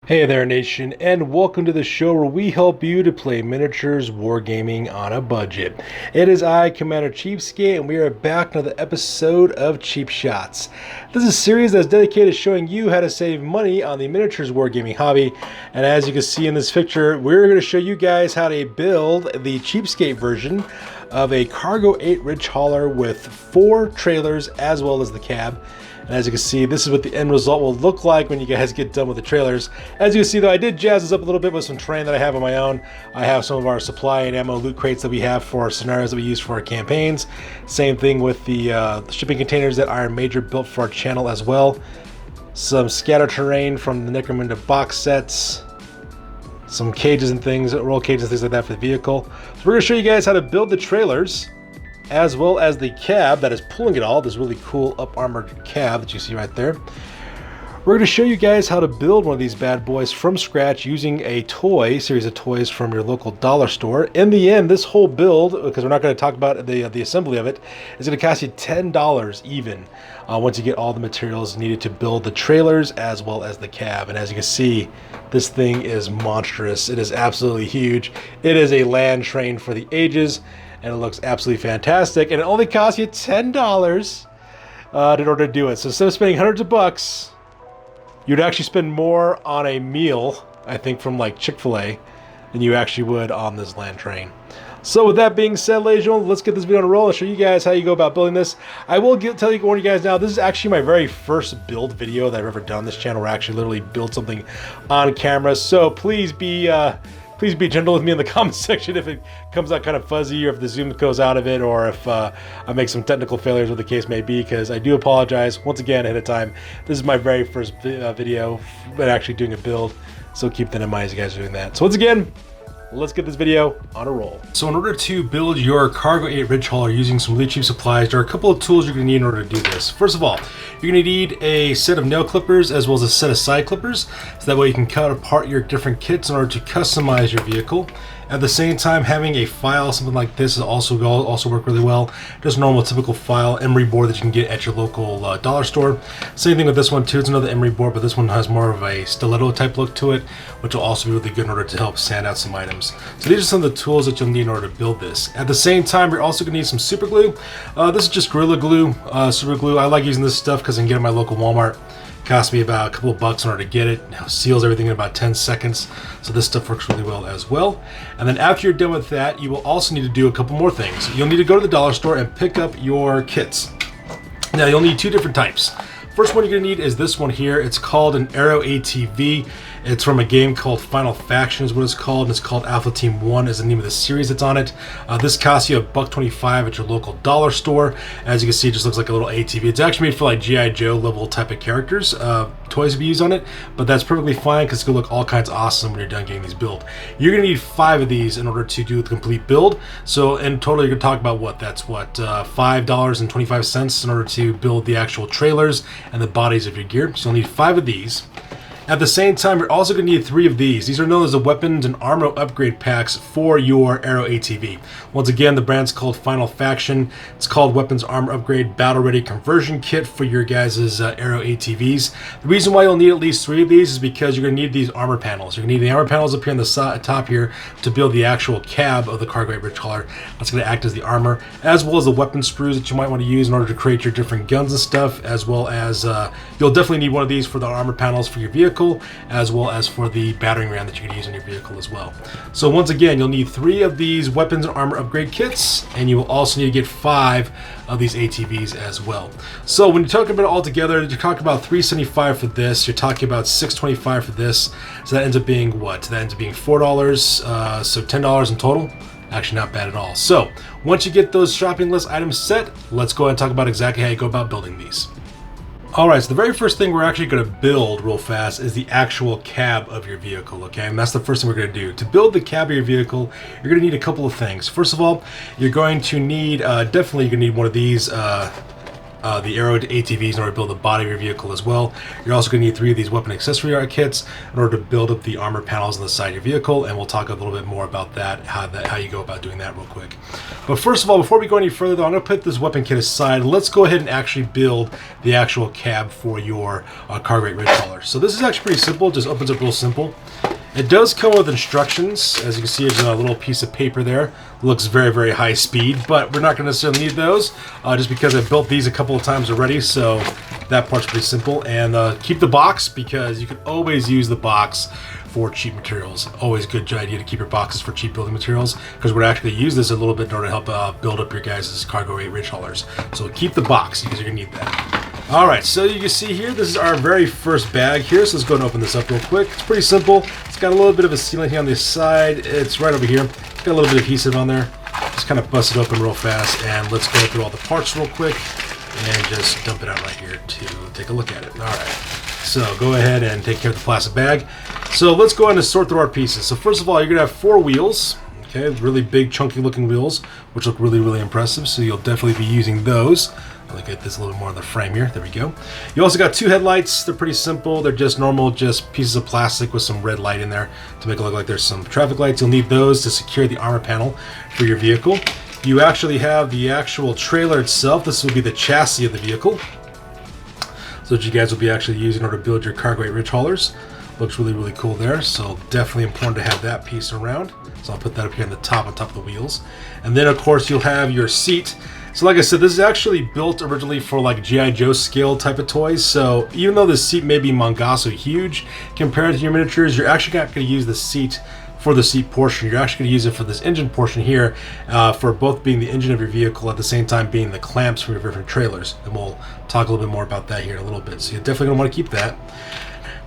Hey there, nation, and welcome to the show where we help you to play miniatures wargaming on a budget. It is I, Commander Cheapskate, and we are back with another episode of Cheap Shots. This is a series that is dedicated to showing you how to save money on the miniatures wargaming hobby. And as you can see in this picture, we're going to show you guys how to build the Cheapskate version of a Cargo 8 Ridgehauler with 4 trailers as well as the cab. And as you can see, this is what the end result will look like when you guys get done with the trailers. As you can see though, I did jazz this up a little bit with some terrain that I have on my own. I have some of our supply and ammo loot crates that we have for our scenarios that we use for our campaigns. Same thing with the shipping containers that Iron Major built for our channel as well. Some scatter terrain from the Necromunda box sets. Some cages and things, roll cages and things like that for the vehicle. So we're going to show you guys how to build the trailers, as well as the cab that is pulling it all, this really cool up armored cab that you see right there. We're going to show you guys how to build one of these bad boys from scratch using a series of toys from your local dollar store. In the end, this whole build, because we're not going to talk about the assembly of it, is going to cost you $10 even once you get all the materials needed to build the trailers as well as the cab. And as you can see, this thing is monstrous. It is absolutely huge. It is a land train for the ages, and it looks absolutely fantastic, and it only costs you $10 in order to do it. So instead of spending hundreds of bucks, you'd actually spend more on a meal, I think, from like Chick-fil-A than you actually would on this land train. So with that being said, ladies and gentlemen, let's get this video on a roll and show you guys how you go about building this. I will warn you guys now, this is actually my very first build video that I've ever done on this channel, where I actually literally build something on camera. So please be gentle with me in the comment section if it comes out kind of fuzzy, or if the zoom goes out of it, or if I make some technical failures, what the case may be, because I do apologize once again ahead of time. This is my very first video, but actually doing a build, so keep that in mind as you guys are doing that. So once again, let's get this video on a roll. So in order to build your Cargo 8 Ridgehauler using some really cheap supplies, there are a couple of tools you're going to need in order to do this. First of all, you're going to need a set of nail clippers as well as a set of side clippers, so that way you can cut apart your different kits in order to customize your vehicle. At the same time, having a file, something like this, is also work really well. Just a normal, typical file, emery board that you can get at your local dollar store. Same thing with this one too. It's another emery board, but this one has more of a stiletto type look to it, which will also be really good in order to help sand out some items. So these are some of the tools that you'll need in order to build this. At the same time, you're also going to need some super glue. This is just Gorilla Glue, super glue. I like using this stuff because I can get it at my local Walmart. Cost me about a couple of bucks in order to get it. Now, seals everything in about 10 seconds, so this stuff works really well as well. And then after you're done with that, you will also need to do a couple more things. You'll need to go to the dollar store and pick up your kits. Now, you'll need 2 different types. First one you're going to need is this one here. It's called an Aero ATV. It's from a game called Final Faction is what it's called, and it's called Alpha Team 1 is the name of the series that's on it. This costs you $1.25 at your local dollar store. As you can see, it just looks like a little ATV. It's actually made for like G.I. Joe level type of characters. Toys to be used on it, but that's perfectly fine because it's going to look all kinds of awesome when you're done getting these built. You're going to need 5 of these in order to do the complete build. So in total, you're going to talk about $5.25 in order to build the actual trailers and the bodies of your gear. So you'll need 5 of these. At the same time, you're also going to need 3 of these. These are known as the weapons and armor upgrade packs for your Aero ATV. Once again, the brand's called Final Faction. It's called Weapons Armor Upgrade Battle Ready Conversion Kit for your guys' Aero ATVs. The reason why you'll need at least 3 of these is because you're going to need these armor panels. You're going to need the armor panels up here on the top here to build the actual cab of the Cargo 8 Ridgehauler. That's going to act as the armor, as well as the weapon sprues that you might want to use in order to create your different guns and stuff, as well as you'll definitely need one of these for the armor panels for your vehicle, as well as for the battering ram that you can use in your vehicle as well. So once again, you'll need 3 of these weapons and armor upgrade kits, and you will also need to get 5 of these ATVs as well. So when you're talking about it all together, you're talking about $375 for this, you're talking about $625 for this, so that ends up being what? That ends up being $4, so $10 in total. Actually not bad at all. So once you get those shopping list items set, let's go ahead and talk about exactly how you go about building these. Alright, so the very first thing we're actually going to build real fast is the actual cab of your vehicle, okay? And that's the first thing we're going to do. To build the cab of your vehicle, you're going to need a couple of things. First of all, you're going to need, definitely you're going to need one of these the arrow ATVs in order to build the body of your vehicle as well. You're also going to need 3 of these weapon accessory kits in order to build up the armor panels on the side of your vehicle, and we'll talk a little bit more about that, how you go about doing that real quick. But first of all, before we go any further though, I'm going to put this weapon kit aside. Let's go ahead and actually build the actual cab for your cargo rate Ridgehauler. So this is actually pretty simple, just opens up real simple. It does come with instructions. As you can see, there's a little piece of paper there. Looks very, very high speed, but we're not going to necessarily need those just because I've built these a couple of times already, so that part's pretty simple. And keep the box, because you can always use the box for cheap materials. Always a good idea to keep your boxes for cheap building materials, because we're actually use this a little bit in order to help build up your guys' cargo rate Ridgehaulers. So keep the box, because you're going to need that. Alright, so you can see here, this is our very first bag here, so let's go and open this up real quick. It's pretty simple. It's got a little bit of a sealant here on this side. It's right over here. It's got a little bit of adhesive on there. Just kind of bust it open real fast, and let's go through all the parts real quick and just dump it out right here to take a look at it. Alright, so go ahead and take care of the plastic bag. So let's go ahead and sort through our pieces. So first of all, you're going to have 4 wheels. Okay, really big, chunky looking wheels, which look really, really impressive, so you'll definitely be using those. Look at this a little bit more on the frame here. There we go. You also got 2 headlights. They're pretty simple. They're just normal, just pieces of plastic with some red light in there to make it look like there's some traffic lights. You'll need those to secure the armor panel for your vehicle. You actually have the actual trailer itself. This will be the chassis of the vehicle. So that you guys will be actually using in order to build your cargo rate Ridgehaulers. Looks really, really cool there. So definitely important to have that piece around. So I'll put that up here on top of the wheels. And then of course you'll have your seat. So like I said, this is actually built originally for like G.I. Joe scale type of toys. So even though the seat may be Mongasso huge compared to your miniatures, you're actually not going to use the seat for the seat portion. You're actually going to use it for this engine portion here, for both being the engine of your vehicle at the same time being the clamps for your different trailers. And we'll talk a little bit more about that here in a little bit. So you're definitely going to want to keep that.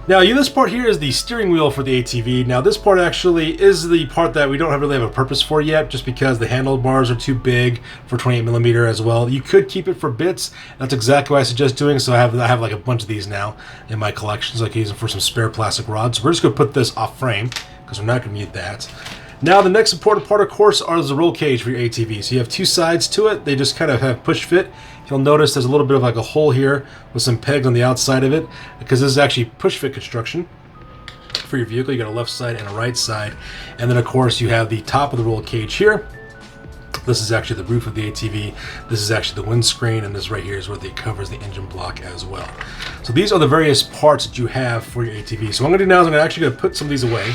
Now, this part here is the steering wheel for the ATV. Now, this part actually is the part that we don't really have a purpose for yet, just because the handlebars are too big for 28mm as well. You could keep it for bits. That's exactly what I suggest doing. So I have like a bunch of these now in my collection, so I can use them for some spare plastic rods. So we're just going to put this off frame, because we're not going to need that. Now, the next important part, of course, is the roll cage for your ATV. So you have 2 sides to it. They just kind of have push fit. You'll notice there's a little bit of like a hole here with some pegs on the outside of it, because this is actually push fit construction for your vehicle. You got a left side and a right side. And then of course you have the top of the roll cage here. This is actually the roof of the ATV. This is actually the windscreen, and this right here is where it covers the engine block as well. So these are the various parts that you have for your ATV. So what I'm gonna do now is I'm actually gonna put some of these away.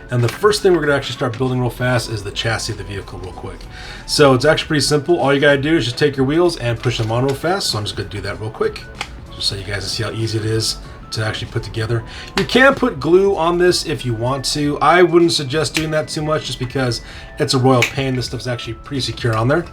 And the first thing we're going to actually start building real fast is the chassis of the vehicle real quick. So it's actually pretty simple. All you got to do is just take your wheels and push them on real fast. So I'm just going to do that real quick, just so you guys can see how easy it is to actually put together. You can put glue on this if you want to. I wouldn't suggest doing that too much, just because it's a royal pain. This stuff's actually pretty secure on there.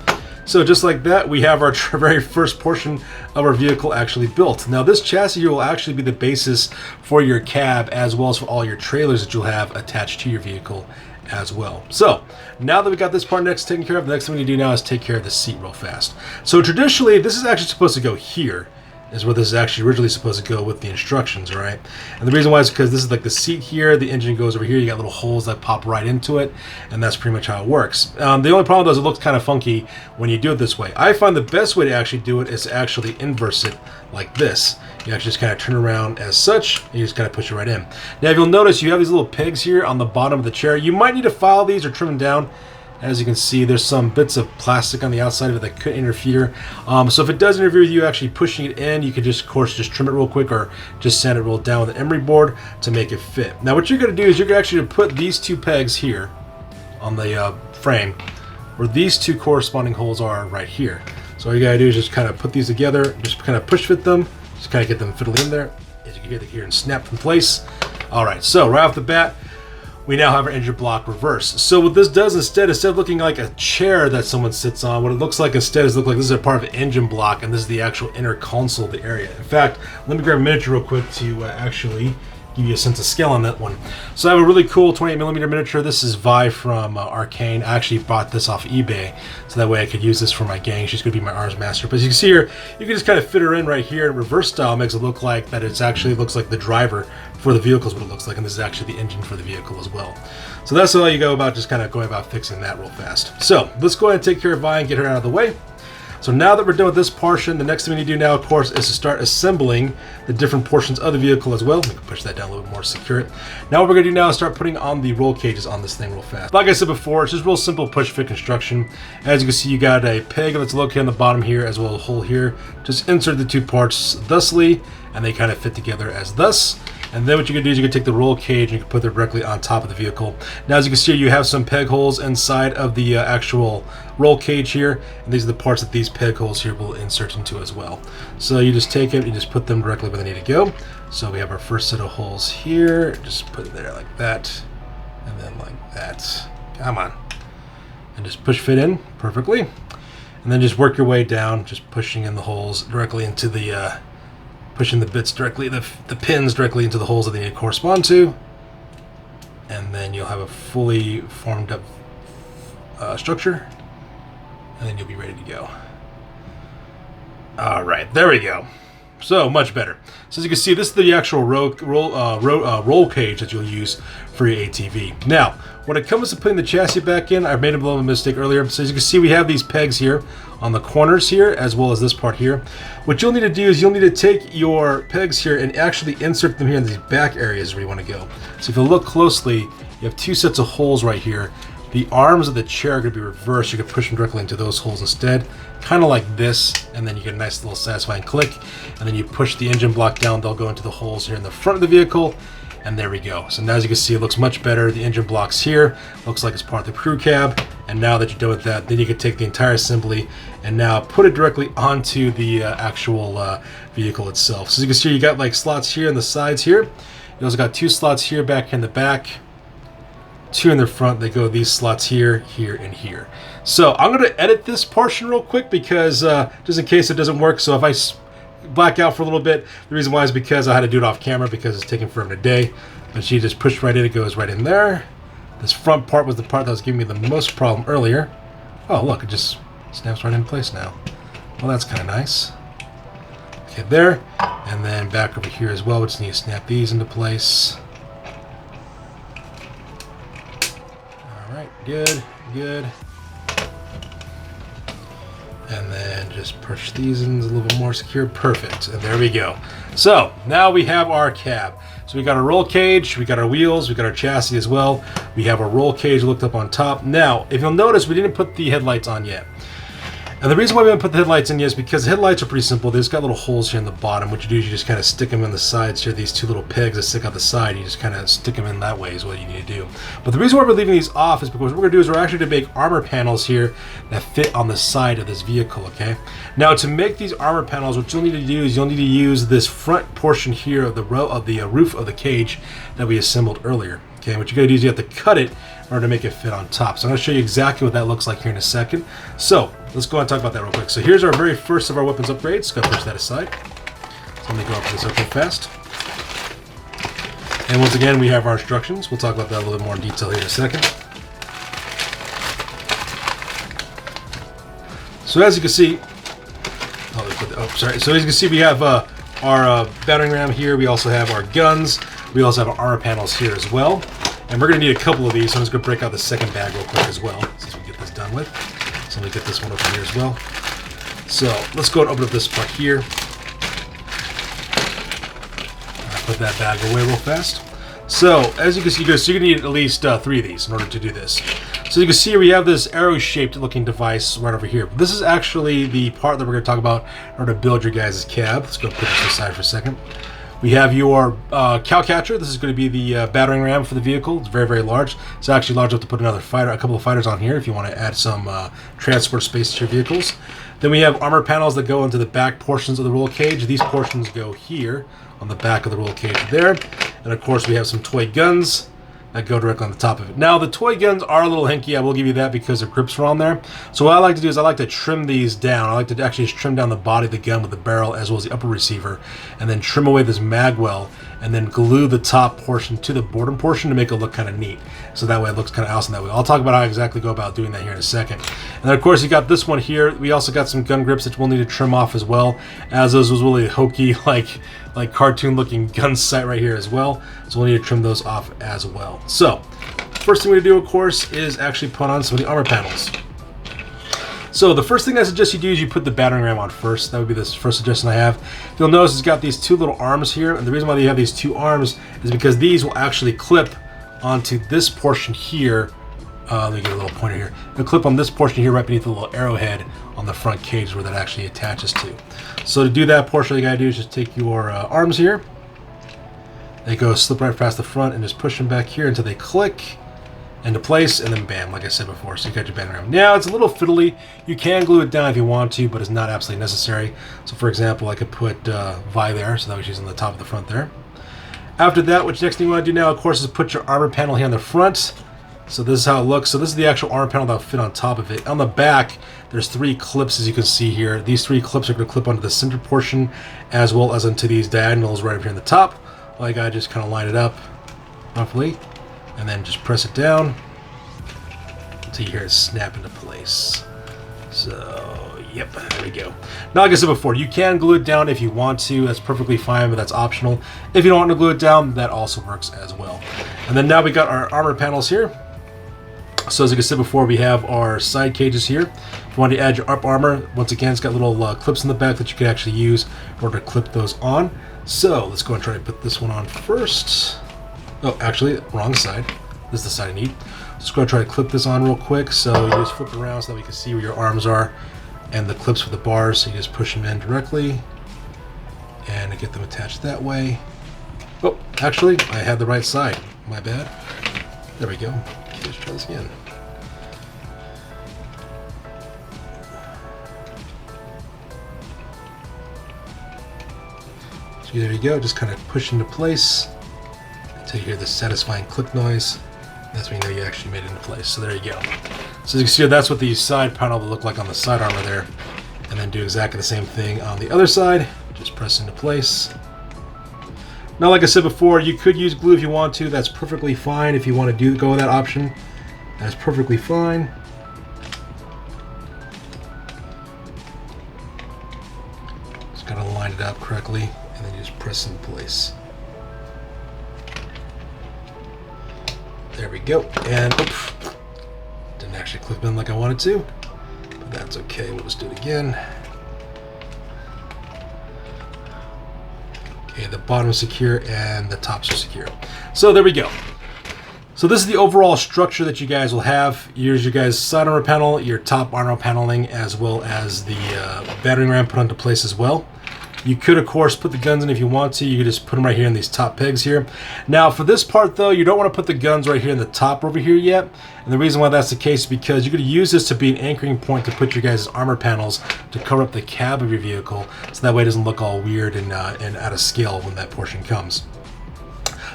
So just like that, we have our very first portion of our vehicle actually built. Now this chassis here will actually be the basis for your cab, as well as for all your trailers that you'll have attached to your vehicle as well. So now that we got this part taken care of, the next thing we need to do now is take care of the seat real fast. So traditionally, this is actually supposed to go here, is where this is actually originally supposed to go with the instructions, right? And the reason why is because this is like the seat here, the engine goes over here, you got little holes that pop right into it, and that's pretty much how it works. The only problem is it looks kind of funky when you do it this way. I find the best way to actually do it is to actually inverse it like this. You actually just kind of turn around as such, and you just kind of push it right in. Now if you'll notice, you have these little pegs here on the bottom of the chair. You might need to file these or trim them down. As you can see, there's some bits of plastic on the outside of it that could interfere. So if it does interfere with you actually pushing it in, you can just, of course, just trim it real quick, or just sand it real down with an emery board to make it fit. Now what you're going to do is you're actually going to put these 2 pegs here on the frame, where these 2 corresponding holes are right here. So all you got to do is just kind of put these together, just kind of push fit them, just kind of get them fiddled in there. As you can get it here and snap in place. All right, so right off the bat, we now have our engine block reversed. So what this does instead of looking like a chair that someone sits on, what it looks like instead is this is a part of an engine block, and this is the actual inner console of the area. In fact, let me grab a miniature real quick to actually give you a sense of scale on that one. So I have a really cool 28mm miniature. This is Vi from Arcane. I actually bought this off eBay, so that way I could use this for my gang. She's going to be my arms master. But as you can see here, you can just kind of fit her in right here. Reverse style makes it look like that it's actually looks like the driver for the vehicle is what it looks like, and this is actually the engine for the vehicle as well. So that's how you go about just kind of going about fixing that real fast. So let's go ahead and take care of Vi and get her out of the way. So now that we're done with this portion, the next thing we need to do now, of course, is to start assembling the different portions of the vehicle as well. We can push that down a little bit more, secure it. Now what we're going to do now is start putting on the roll cages on this thing real fast. Like I said before, it's just real simple push-fit construction. As you can see, you got a peg that's located on the bottom here as well as a hole here. Just insert the two parts thusly, and they kind of fit together as thus. And then what you can do is you can take the roll cage and you can put it directly on top of the vehicle. Now as you can see, you have some peg holes inside of the actual roll cage here, and these are the parts that these peg holes here will insert into as well. So you just take it, you just put them directly where they need to go. So we have our first set of holes here, just put it there like that, and then like that. Come on. And just push fit in perfectly. And then just work your way down, just pushing in the holes directly into the pushing the bits directly, the pins directly into the holes that they need to correspond to, and then you'll have a fully formed up structure, and then you'll be ready to go. All right, there we go. So much better. So as you can see, this is the actual roll cage that you'll use for your ATV. Now, when it comes to putting the chassis back in, I made a little mistake earlier. So as you can see, we have these pegs here on the corners here, as well as this part here. What you'll need to do is you'll need to take your pegs here and actually insert them here in these back areas where you want to go. So if you look closely, you have two sets of holes right here. The arms of the chair are going to be reversed. You can push them directly into those holes instead, kind of like this, and then you get a nice little satisfying click, and then you push the engine block down. They'll go into the holes here in the front of the vehicle, and there we go. So now as you can see, it looks much better. The engine block's here, looks like it's part of the crew cab, and now that you're done with that, then you can take the entire assembly and now put it directly onto the actual vehicle itself. So as you can see, you got like slots here on the sides here. You also got two slots here back in the back, two in the front. They go these slots here, here, and here. So I'm going to edit this portion real quick because just in case it doesn't work. So if I black out for a little bit, the reason why is because I had to do it off camera because it's taking forever today. But she just pushed right in, it goes right in there. This front part was the part that was giving me the most problem earlier. Oh look, it just snaps right in place now. Well, that's kind of nice. Okay, there. And then back over here as well, we just need to snap these into place. Good, good. And then just push these in a little bit more secure. Perfect. And there we go. So now we have our cab. So we got our roll cage, we got our wheels, we got our chassis as well. We have our roll cage looked up on top. Now, if you'll notice, we didn't put the headlights on yet. And the reason why we haven't put the headlights in yet is because the headlights are pretty simple. They've got little holes here in the bottom. What you do is you just kind of stick them in the sides here. These two little pegs that stick out the side. You just kind of stick them in that way is what you need to do. But the reason why we're leaving these off is because what we're going to do is we're actually going to make armor panels here that fit on the side of this vehicle, okay? Now, to make these armor panels, what you'll need to do is you'll need to use this front portion here of the roof of the cage that we assembled earlier. Okay, what you got to do is you have to cut it in order to make it fit on top. So I'm going to show you exactly what that looks like here in a second. So let's go and talk about that real quick. So here's our very first of our weapons upgrades. Go push that aside. So let me go up this up real fast. And once again, we have our instructions. We'll talk about that a little bit more in detail here in a second. So as you can see, So as you can see, we have our battering ram here. We also have our guns. We also have our armor panels here as well. And we're going to need a couple of these, so I'm just going to break out the second bag real quick as well, since we get this done with. So let me get this one open here as well. So let's go and open up this part here. I'll put that bag away real fast. So as you can see, you're going to need at least 3 of these in order to do this. So you can see we have this arrow-shaped looking device right over here. This is actually the part that we're going to talk about in order to build your guys' cab. Let's go put this aside for a second. We have your cow catcher. This is going to be the battering ram for the vehicle. It's very, very large. It's actually large enough to put a couple of fighters on here if you want to add some transport space to your vehicles. Then we have armor panels that go into the back portions of the roll cage. These portions go here on the back of the roll cage there. And of course we have some toy guns that go directly on the top of it. Now the toy guns are a little hinky, I will give you that, because the grips are on there. So what I like to do is I like to trim these down. I like to actually just trim down the body of the gun with the barrel as well as the upper receiver, and then trim away this mag well, and then glue the top portion to the bottom portion to make it look kind of neat. So that way it looks kind of awesome that way. I'll talk about how I exactly go about doing that here in a second. And then of course you got this one here. We also got some gun grips that we'll need to trim off as well, as those was really hokey, like cartoon looking gun sight right here as well. So we'll need to trim those off as well. So first thing we're going to do, of course, is actually put on some of the armor panels. So the first thing I suggest you do is you put the battering ram on first. That would be the first suggestion I have. You'll notice it's got these two little arms here, and the reason why you have these two arms is because these will actually clip onto this portion here. Let me get a little pointer here. It'll clip on this portion here right beneath the little arrowhead on the front cage where that actually attaches to. So to do that portion, all you gotta do is just take your arms here. They go slip right past the front and just push them back here until they click into place, and then bam, like I said before. So you got your battering ram. Now it's a little fiddly. You can glue it down if you want to, but it's not absolutely necessary. So for example, I could put Vi there, so that was she's on the top of the front there. After that, which next thing you want to do now, of course, is put your armor panel here on the front. So this is how it looks. So this is the actual armor panel that will fit on top of it. On the back, there's 3 clips, as you can see here. These 3 clips are going to clip onto the center portion, as well as onto these diagonals right up here in the top. All you gotta just kind of line it up, roughly, and then just press it down until you hear it snap into place. So, yep, there we go. Now, like I said before, you can glue it down if you want to. That's perfectly fine, but that's optional. If you don't want to glue it down, that also works as well. And then now we got our armor panels here. So as I said before, we have our side cages here. If you want to add your up armor, once again, it's got little clips in the back that you can actually use in order to clip those on. So let's go and try to put this one on first. Oh, actually, wrong side. This is the side I need. Just going to try to clip this on real quick. So you just flip it around so that we can see where your arms are and the clips for the bars. So you just push them in directly and get them attached that way. Oh, actually, I had the right side. My bad. There we go. Okay, let's try this again. So there you go, just kind of push into place until you hear the satisfying click noise. That's when you know you actually made it into place. So there you go. So as you can see, that's what the side panel will look like on the side armor there. And then do exactly the same thing on the other side. Just press into place. Now, like I said before, you could use glue if you want to. That's perfectly fine if you want to go with that option. That's perfectly fine. Just gotta line it up correctly, and then you just press in place. There we go. And oops, didn't actually clip in like I wanted to, but that's okay. We'll just do it again. Okay, the bottom is secure and the tops are secure. So there we go. So this is the overall structure that you guys will have. Here's your guys' side armor panel, your top armor paneling, as well as the battering ram put onto place as well. You could, of course, put the guns in if you want to. You could just put them right here in these top pegs here. Now, for this part, though, you don't want to put the guns right here in the top over here yet. And the reason why that's the case is because you're going to use this to be an anchoring point to put your guys' armor panels to cover up the cab of your vehicle, so that way it doesn't look all weird and out of scale when that portion comes.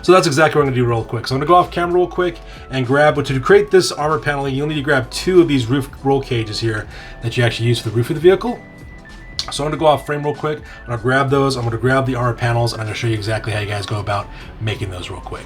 So that's exactly what I'm going to do real quick. So I'm going to go off camera real quick and grab, but to create this armor paneling, you'll need to grab 2 of these roof roll cages here that you actually use for the roof of the vehicle. So I'm going to go off frame real quick. I'm going to grab those. I'm going to grab the armor panels, and I'm going to show you exactly how you guys go about making those real quick.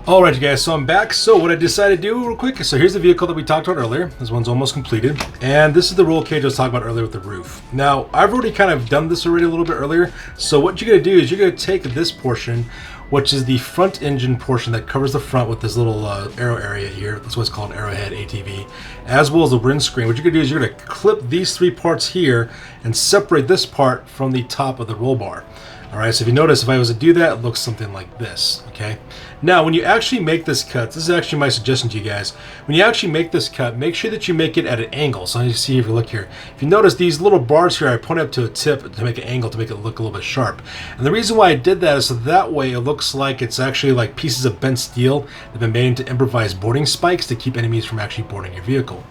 Alright, you guys, so I'm back. So what I decided to do real quick, so here's the vehicle that we talked about earlier. This one's almost completed. And this is the roll cage I was talking about earlier with the roof. Now, I've already kind of done this already a little bit earlier. So what you're going to do is you're going to take this portion, which is the front engine portion that covers the front with this little arrow area here. That's what's called an arrowhead ATV, as well as the windscreen. What you're going to do is you're going to clip these 3 parts here and separate this part from the top of the roll bar. Alright, so if you notice, if I was to do that, it looks something like this, okay? Now, when you actually make this cut, this is actually my suggestion to you guys. When you actually make this cut, make sure that you make it at an angle. So you see, if you look here, if you notice these little bars here, I point up to a tip to make an angle to make it look a little bit sharp. And the reason why I did that is so that way it looks like it's actually like pieces of bent steel that have been made into improvised boarding spikes to keep enemies from actually boarding your vehicle.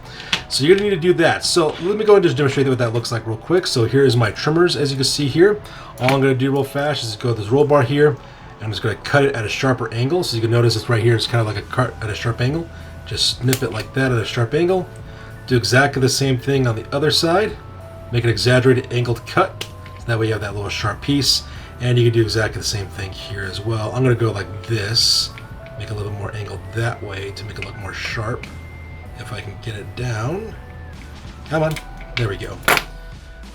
So you're going to need to do that. So let me go and just demonstrate what that looks like real quick. So here is my trimmers, as you can see here. All I'm going to do real fast is go to this roll bar here. I'm just going to cut it at a sharper angle. So you can notice it's right here. It's kind of like a cut at a sharp angle. Just snip it like that at a sharp angle. Do exactly the same thing on the other side. Make an exaggerated angled cut. So that way you have that little sharp piece. And you can do exactly the same thing here as well. I'm going to go like this. Make it a little more angled that way to make it look more sharp. If I can get it down. Come on. There we go.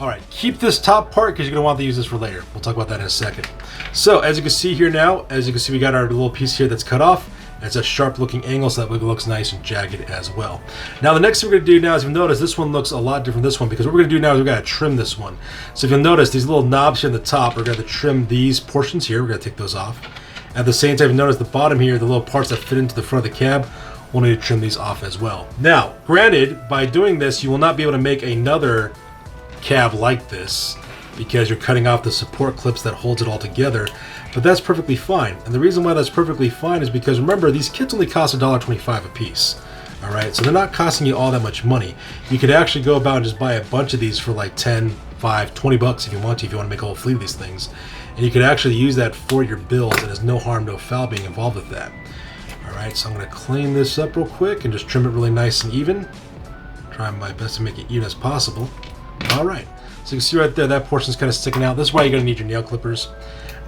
Alright, keep this top part because you're going to want to use this for later. We'll talk about that in a second. So, as you can see here now, as you can see, we got our little piece here that's cut off. It's a sharp looking angle, so that it looks nice and jagged as well. Now the next thing we're going to do now is, you'll notice this one looks a lot different from this one, because what we're going to do now is we're going to trim this one. So if you'll notice these little knobs here on the top, we're going to trim these portions here. We're going to take those off. At the same time, you'll notice the bottom here, the little parts that fit into the front of the cab, we'll need to trim these off as well. Now, granted, by doing this, you will not be able to make another cab like this, because you're cutting off the support clips that holds it all together, but that's perfectly fine. And the reason why that's perfectly fine is because, remember, these kits only cost $1.25 a piece. Alright, so they're not costing you all that much money. You could actually go about and just buy a bunch of these for like 10, 5, 20 bucks if you want to make a whole fleet of these things. And you could actually use that for your builds, and there's no harm, no foul being involved with that. Alright, so I'm going to clean this up real quick and just trim it really nice and even. Trying my best to make it even as possible. Alright, so you can see right there, that portion's kind of sticking out. This is why you're going to need your nail clippers.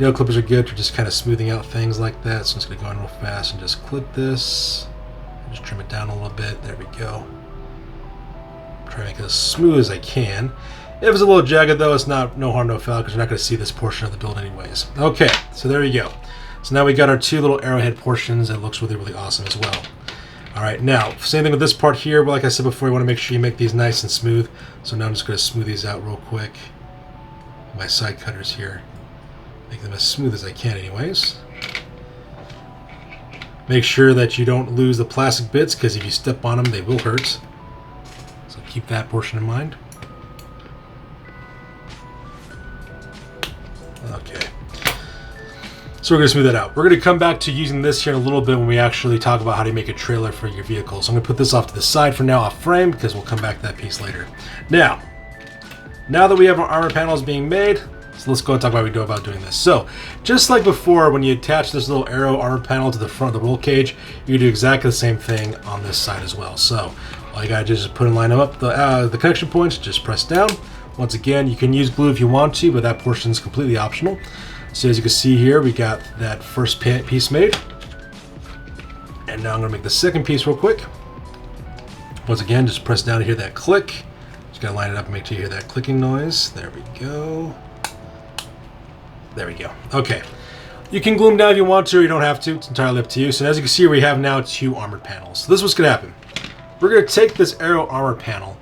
Nail clippers are good for just kind of smoothing out things like that. So I'm just going to go in real fast and just clip this. Just trim it down a little bit. There we go. Try to make it as smooth as I can. If it's a little jagged though, it's no harm, no foul, because you're not going to see this portion of the build anyways. Okay, so there you go. So now we got our two little arrowhead portions. It looks really, really awesome as well. Alright, now, same thing with this part here, but like I said before, you want to make sure you make these nice and smooth. So now I'm just going to smooth these out real quick. My side cutters here. Make them as smooth as I can anyways. Make sure that you don't lose the plastic bits, because if you step on them, they will hurt. So keep that portion in mind. Okay. So we're going to smooth that out. We're going to come back to using this here in a little bit when we actually talk about how to make a trailer for your vehicle. So I'm going to put this off to the side for now, off frame, because we'll come back to that piece later. Now that we have our armor panels being made, so let's go and talk about what we do about doing this. So, just like before, when you attach this little arrow armor panel to the front of the roll cage, you do exactly the same thing on this side as well. So, all you gotta do is just put and line them up the connection points, just press down. Once again, you can use glue if you want to, but that portion is completely optional. So as you can see here, we got that first piece made. And now I'm gonna make the second piece real quick. Once again, just press down to hear that click. Just gotta line it up and make sure you hear that clicking noise. There we go. There we go. Okay. You can glue them down if you want to, or you don't have to. It's entirely up to you. So as you can see, we have now two armored panels. So this is what's going to happen. We're going to take this aero armor panel,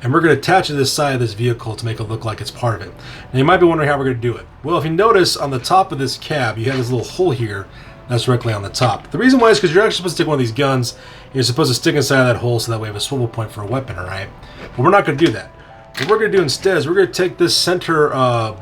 and we're going to attach it to the side of this vehicle to make it look like it's part of it. Now you might be wondering how we're going to do it. Well, if you notice on the top of this cab, you have this little hole here that's directly on the top. The reason why is because you're actually supposed to take one of these guns, and you're supposed to stick inside of that hole so that way you have a swivel point for a weapon, alright? But we're not going to do that. What we're going to do instead is we're going to take this center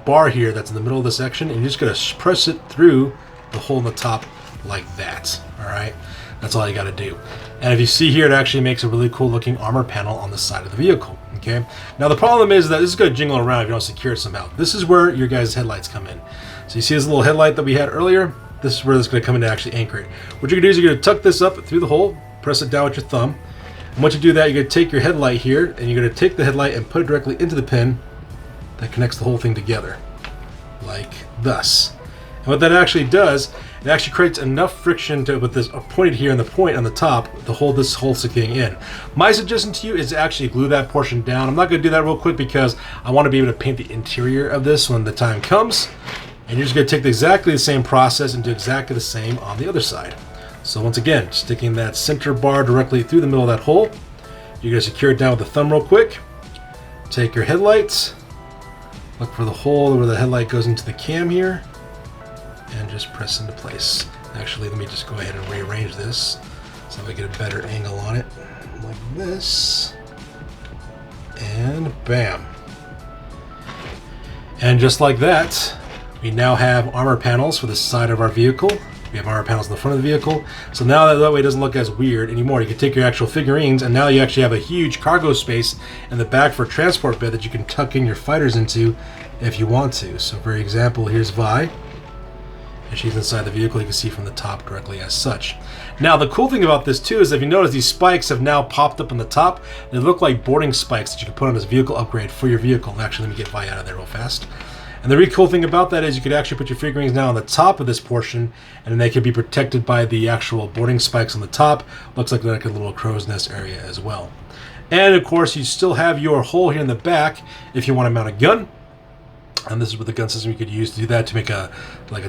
bar here that's in the middle of the section, and you're just going to press it through the hole in the top like that. Alright? That's all you got to do. And if you see here, it actually makes a really cool looking armor panel on the side of the vehicle. Okay? Now the problem is that this is going to jingle around if you don't secure it somehow. This is where your guys' headlights come in. So you see this little headlight that we had earlier? This is where it's going to come in to actually anchor it. What you're going to do is you're going to tuck this up through the hole, press it down with your thumb. And once you do that, you're going to take your headlight here, and you're going to take the headlight and put it directly into the pin that connects the whole thing together, like thus. And what that actually does, it actually creates enough friction to, with this pointed here and the point on the top, to hold this whole thing in. My suggestion to you is to actually glue that portion down. I'm not going to do that real quick because I want to be able to paint the interior of this when the time comes. And you're just going to take exactly the same process and do exactly the same on the other side. So once again, sticking that center bar directly through the middle of that hole. You're going to secure it down with the thumb real quick. Take your headlights. Look for the hole where the headlight goes into the cam here. And just press into place. Actually, let me just go ahead and rearrange this so I get a better angle on it. Like this. And bam. And just like that, we now have armor panels for the side of our vehicle. We have armor panels in the front of the vehicle. So now that way it doesn't look as weird anymore. You can take your actual figurines, and now you actually have a huge cargo space in the back for a transport bed that you can tuck in your fighters into if you want to. So for example, here's Vi. And she's inside the vehicle. You can see from the top directly as such. Now the cool thing about this too is if you notice these spikes have now popped up on the top. They look like boarding spikes that you can put on this vehicle upgrade for your vehicle. Actually, let me get Vi out of there real fast. And the really cool thing about that is you could actually put your figurines now on the top of this portion, and then they could be protected by the actual boarding spikes on the top. Looks like a little crow's nest area as well. And of course, you still have your hole here in the back if you want to mount a gun. And this is with the gun system you could use to do that, to make a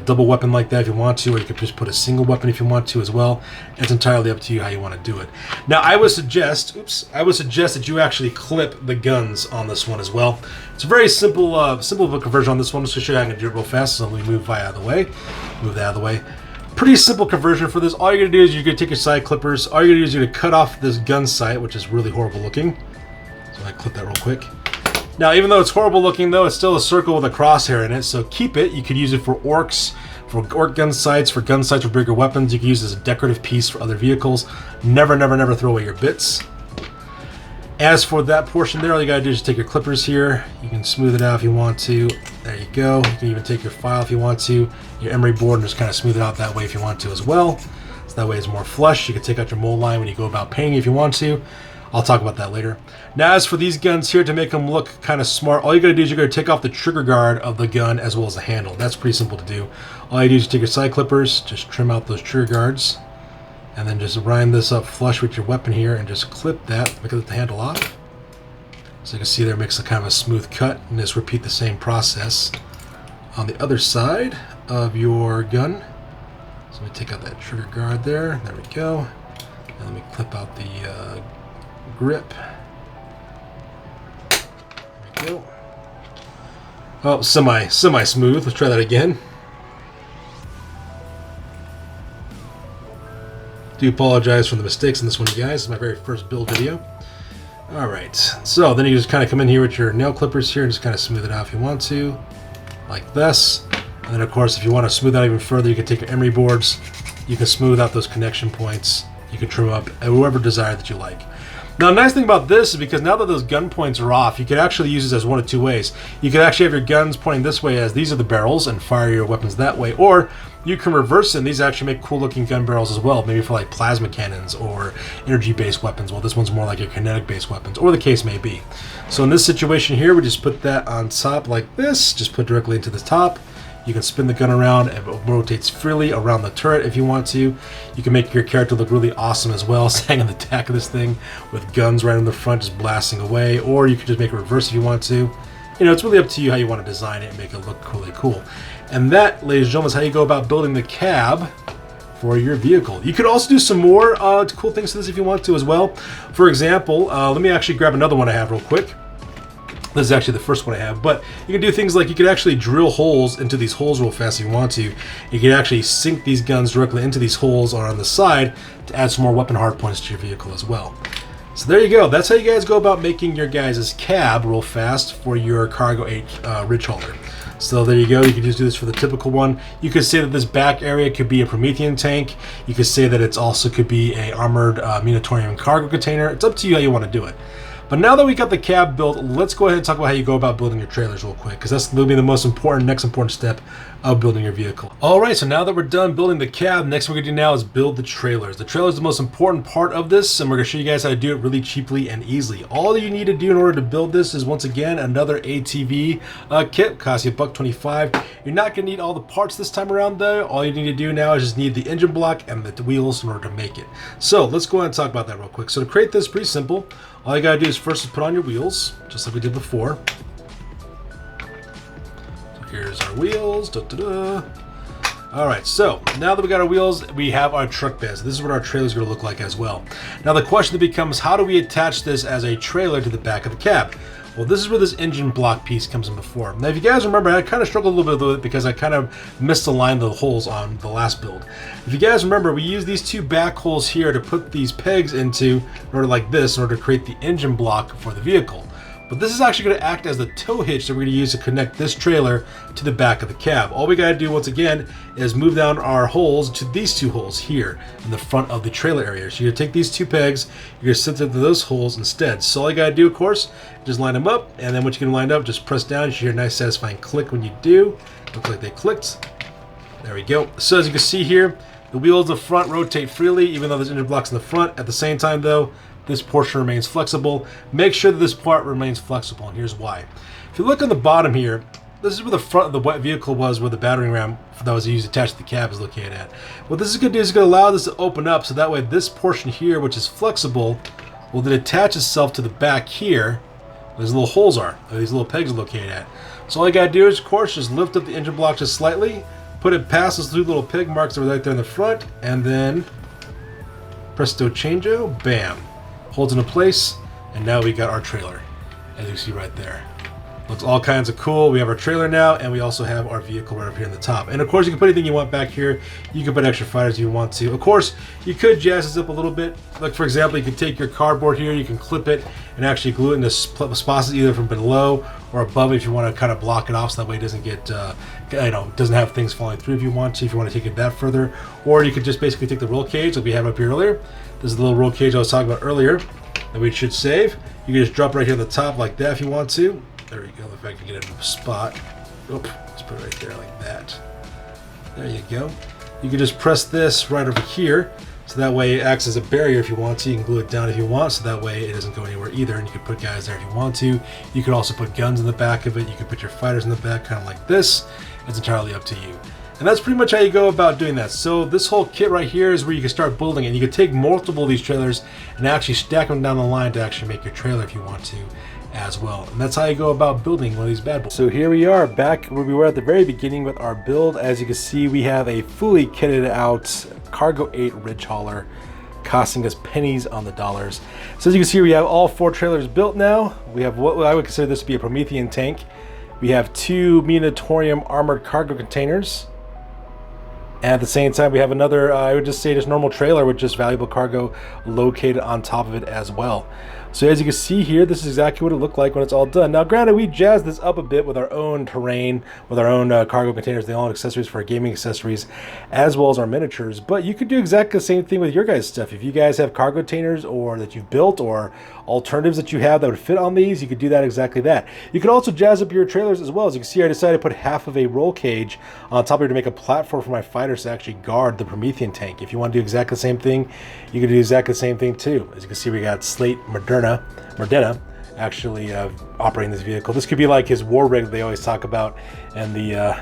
double weapon like that if you want to, or you could just put a single weapon if you want to as well. It's entirely up to you how you want to do it. Now I would suggest that you actually clip the guns on this one as well. It's a very simple of a conversion on this one. Just to show you how I can do it real fast. So let me move out of the way. Move that out of the way. Pretty simple conversion for this. All you're gonna do is you're gonna take your side clippers. All you're gonna do is you're gonna cut off this gun sight, which is really horrible looking. So I clip that real quick. Now, even though it's horrible looking, though, it's still a circle with a crosshair in it, so keep it. You could use it for orcs, for orc gun sights, for bigger weapons. You can use it as a decorative piece for other vehicles. Never, never, never throw away your bits. As for that portion there, all you gotta do is take your clippers here. You can smooth it out if you want to. There you go. You can even take your file if you want to, your emery board, and just kind of smooth it out that way if you want to as well. So that way it's more flush. You can take out your mold line when you go about painting if you want to. I'll talk about that later. Now, as for these guns here, to make them look kind of smart, all you gotta do is you're gonna take off the trigger guard of the gun as well as the handle. That's pretty simple to do. All you do is take your side clippers, just trim out those trigger guards, and then just line this up flush with your weapon here and just clip that, make the handle off. So you can see there, it makes a kind of a smooth cut, and just repeat the same process on the other side of your gun. So let me take out that trigger guard there. There we go. And let me clip out the grip. There we go. Oh, semi smooth. Let's try that again. Do apologize for the mistakes in this one, you guys. It's my very first build video. Alright, so then you just kind of come in here with your nail clippers here and just kind of smooth it out if you want to, like this. And then of course, if you want to smooth out even further, you can take your emery boards, you can smooth out those connection points, you can trim up whoever desired that you like. Now, the nice thing about this is because now that those gun points are off, you could actually use this as one of two ways. You could actually have your guns pointing this way as these are the barrels and fire your weapons that way, or you can reverse it and these actually make cool looking gun barrels as well, maybe for like plasma cannons or energy based weapons. Well, this one's more like your kinetic based weapons, or the case may be. So in this situation here, we just put that on top like this, just put directly into the top. You can spin the gun around and it rotates freely around the turret if you want to. You can make your character look really awesome as well, standing on the back of this thing with guns right in the front just blasting away, or you can just make it reverse if you want to. You know, it's really up to you how you want to design it and make it look really cool. And that, ladies and gentlemen, is how you go about building the cab for your vehicle. You could also do some more cool things to this if you want to as well. For example, let me actually grab another one I have real quick. This is actually the first one I have, but you can do things like you could actually drill holes into these holes real fast if you want to. You can actually sink these guns directly into these holes or on the side to add some more weapon hardpoints to your vehicle as well. So there you go. That's how you guys go about making your guys' cab real fast for your Cargo 8 Ridgehauler. So there you go. You can just do this for the typical one. You could say that this back area could be a Promethean tank. You could say that it's also could be a armored Munitorium cargo container. It's up to you how you want to do it. But now that we got the cab built, let's go ahead and talk about how you go about building your trailers real quick, because that's going to be the most important, next important step of building your vehicle. Alright, so now that we're done building the cab, next what we're going to do now is build the trailers. The trailer is the most important part of this, and we're going to show you guys how to do it really cheaply and easily. All you need to do in order to build this is, once again, another ATV kit. Costs you $1.25. You're not going to need all the parts this time around though. All you need to do now is just need the engine block and the wheels in order to make it. So let's go ahead and talk about that real quick. So to create this, pretty simple. All you gotta do is first put on your wheels, just like we did before. So here's our wheels. Alright, so now that we got our wheels, we have our truck beds. This is what our trailer is going to look like as well. Now the question that becomes, how do we attach this as a trailer to the back of the cab? Well, this is where this engine block piece comes in before. Now, if you guys remember, I kind of struggled a little bit with it because I kind of misaligned the holes on the last build. If you guys remember, we used these two back holes here to put these pegs into, in order like this, in order to create the engine block for the vehicle. But this is actually going to act as the tow hitch that we're going to use to connect this trailer to the back of the cab. All we got to do, once again, is move down our holes to these two holes here in the front of the trailer area. So you're going to take these two pegs, you're going to sit into those holes instead. So all you got to do, of course, just line them up, and then once you get them lined up, just press down. You should hear a nice satisfying click when you do. Looks like they clicked. There we go. So as you can see here, the wheels in the front rotate freely, even though there's engine blocks in the front. At the same time, though, this portion remains flexible. Make sure that this part remains flexible, and here's why. If you look on the bottom here, this is where the front of the vehicle was, where the battering ram that was used attached to the cab is located at. What this is going to do is going to allow this to open up, so that way this portion here, which is flexible, will then attach itself to the back here, where these little holes are, where these little pegs are located at. So all you gotta do is, of course, just lift up the engine block just slightly, put it past those 2 little pig marks that were right there in the front, and then presto changeo, bam. Holds into place, and now we got our trailer, as you see right there. Looks all kinds of cool. We have our trailer now, and we also have our vehicle right up here in the top. And of course, you can put anything you want back here. You can put extra fighters if you want to. Of course, you could jazz this up a little bit. Like, for example, you can take your cardboard here, you can clip it, and actually glue it into spots either from below or above if you want to kind of block it off so that way it doesn't get, doesn't have things falling through if you want to take it that further. Or you could just basically take the roll cage like we had up here earlier. This is the little roll cage I was talking about earlier that we should save. You can just drop right here on the top like that if you want to. There you go, if I can get it in a spot. Oop, let's put it right there like that. There you go. You can just press this right over here, so that way it acts as a barrier if you want to. You can glue it down if you want, so that way it doesn't go anywhere either, and you can put guys there if you want to. You could also put guns in the back of it. You could put your fighters in the back, kind of like this. It's entirely up to you. And that's pretty much how you go about doing that. So this whole kit right here is where you can start building it. You can take multiple of these trailers and actually stack them down the line to actually make your trailer if you want to as well. And that's how you go about building one of these bad boys. So here we are back where we were at the very beginning with our build. As you can see, we have a fully kitted out Cargo 8 Ridgehauler costing us pennies on the dollars. So as you can see, we have all 4 trailers built now. We have what I would consider this to be a Promethean tank. We have 2 Minotaurium armored cargo containers. And at the same time, we have another, I would just say just normal trailer with just valuable cargo located on top of it as well. So as you can see here, this is exactly what it looked like when it's all done. Now granted, we jazzed this up a bit with our own terrain, with our own cargo containers, the own accessories for our gaming accessories, as well as our miniatures. But you could do exactly the same thing with your guys' stuff. If you guys have cargo containers or that you've built or alternatives that you have that would fit on these, you could do that exactly that. You could also jazz up your trailers as well. As you can see, I decided to put half of a roll cage on top of it to make a platform for my fighters to actually guard the Promethean tank. If you want to do exactly the same thing, you can do exactly the same thing too. As you can see, we got Slate Moderna actually operating this vehicle. This could be like his war rig that they always talk about in the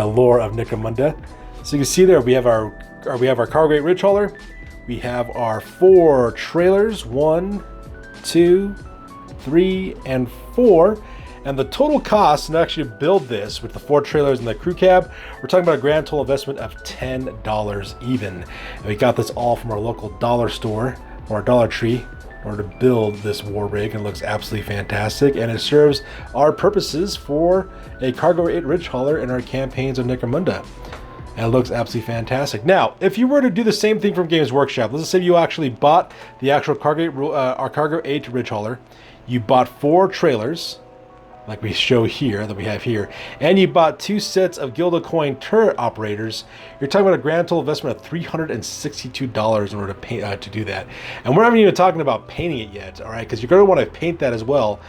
lore of Necromunda. So you can see there we have our Cargo 8 Ridgehauler. We have our 4 trailers, 1, 2, 3, and 4. And the total cost to actually build this with the 4 trailers and the crew cab, we're talking about a grand total investment of $10 even. And we got this all from our local dollar store or Dollar Tree in order to build this war rig, and it looks absolutely fantastic, and it serves our purposes for a Cargo 8 Ridgehauler in our campaigns of Necromunda. And it looks absolutely fantastic. Now, if you were to do the same thing from Games Workshop, let's say you actually bought the actual our Cargo 8 Ridgehauler, you bought 4 trailers, like we show here, that we have here, and you bought 2 sets of Gilda Coin turret operators, you're talking about a grand total investment of $362 in order to paint to do that. And we're not even talking about painting it yet, all right? Because you're going to want to paint that as well.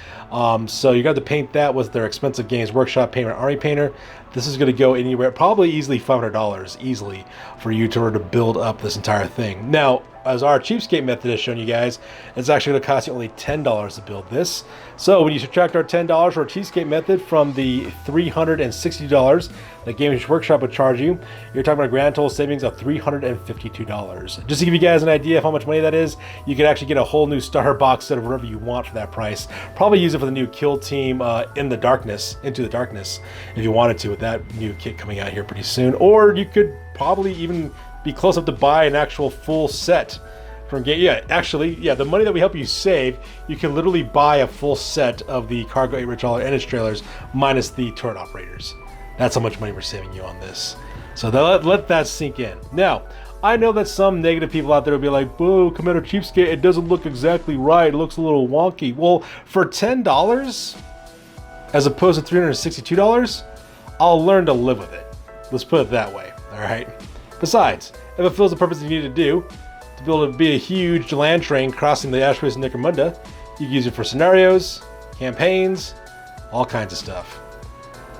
So you got to paint that with their expensive Games Workshop Paint Army Painter. This is going to go anywhere, probably easily $500 easily for you to build up this entire thing. Now, as our cheapskate method has shown you guys, it's actually going to cost you only $10 to build this. So when you subtract our $10 for our cheapskate method from the $360 that Games Workshop would charge you, you're talking about a grand total savings of $352. Just to give you guys an idea of how much money that is, you could actually get a whole new starter box set of whatever you want for that price. Probably use it for the new Kill Team Into the Darkness, if you wanted to, with that new kit coming out here pretty soon. Or you could probably even be close up to buy an actual full set from game. Yeah, the money that we help you save, you can literally buy a full set of the Cargo 8 Ridgehauler and its trailers minus the turret operators. That's how much money we're saving you on this. So let that sink in. Now, I know that some negative people out there will be like, "Boo, Commander Cheapskate, it doesn't look exactly right. It looks a little wonky." Well, for $10 as opposed to $362, I'll learn to live with it. Let's put it that way. All right. Besides, if it fills the purpose you need to do, to be able to be a huge land train crossing the Ashways of Necromunda, you can use it for scenarios, campaigns, all kinds of stuff.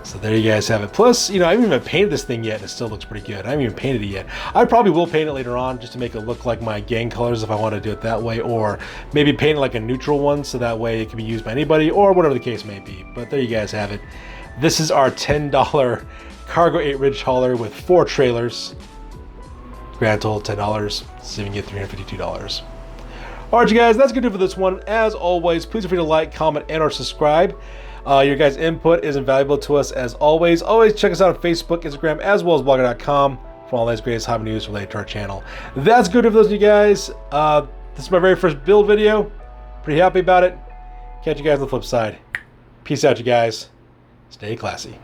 So there you guys have it. Plus, I haven't even painted this thing yet, and it still looks pretty good. I haven't even painted it yet. I probably will paint it later on just to make it look like my gang colors if I want to do it that way, or maybe paint it like a neutral one so that way it can be used by anybody, or whatever the case may be. But there you guys have it. This is our $10 Cargo 8 Ridgehauler with 4 trailers. Grand total $10, saving you $352. Alright you guys, that's going to do it for this one. As always, please feel free to like, comment, and or subscribe. Your guys' input is invaluable to us as always. Always check us out on Facebook, Instagram, as well as blogger.com for all those greatest hobby news related to our channel. That's good for those of you guys. This is my very first build video. Pretty happy about it. Catch you guys on the flip side. Peace out, you guys. Stay classy.